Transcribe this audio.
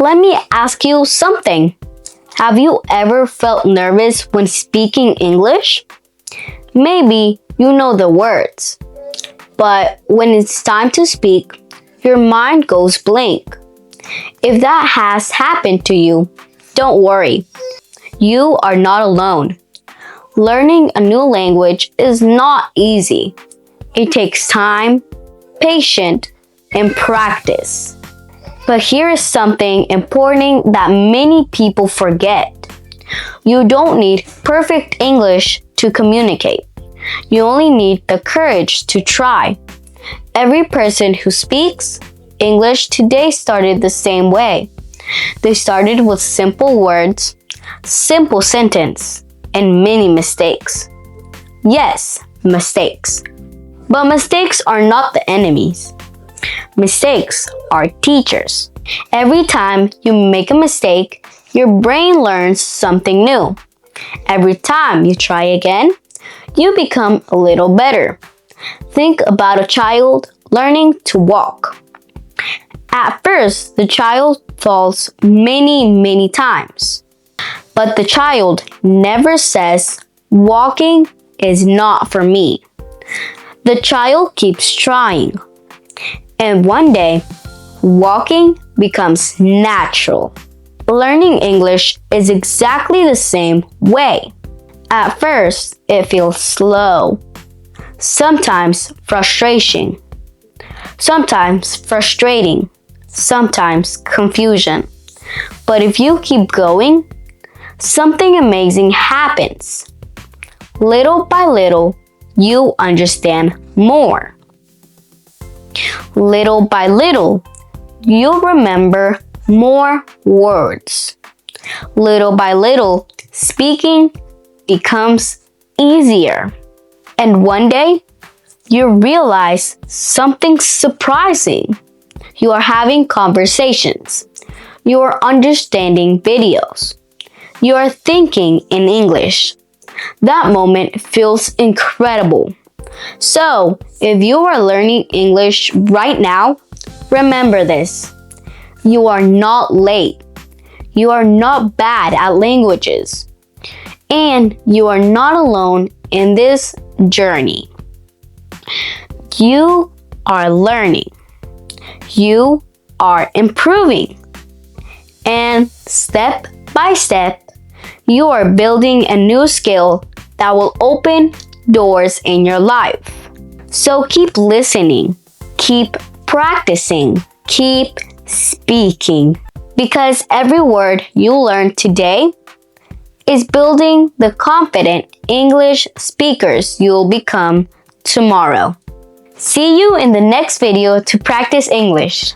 Let me ask you something. Have you ever felt nervous when speaking English? Maybe you know the words, but when it's time to speak, your mind goes blank. If that has happened to you, don't worry. You are not alone. Learning a new language is not easy. It takes time, patience, and practice. But here is something important that many people forget. You don't need perfect English to communicate. You only need the courage to try. Every person who speaks English today started the same way. They started with simple words, simple sentence, and many mistakes. Yes, mistakes. But mistakes are not the enemies. Mistakes are teachers. Every time you make a mistake, your brain learns something new. Every time you try again, you become a little better. Think about a child learning to walk. At first, the child falls many times. But the child never says, "Walking is not for me." The child keeps trying. And one day, walking becomes natural. Learning English is exactly the same way. At first, it feels slow. Sometimes frustrating. Sometimes confusion. But if you keep going, something amazing happens. Little by little, you understand more. Little by little, you remember more words. Little by little, speaking becomes easier. And one day, you realize something surprising. You are having conversations. You are understanding videos. You are thinking in English. That moment feels incredible. So, if you are learning English right now, remember this. You are not late. You are not bad at languages. And you are not alone in this journey. You are learning. You are improving. And step by step, you are building a new skill that will open doors in your life. So keep listening, keep practicing, keep speaking. Because every word you learn today is building the confident English speakers you'll become tomorrow. See you in the next video to practice English.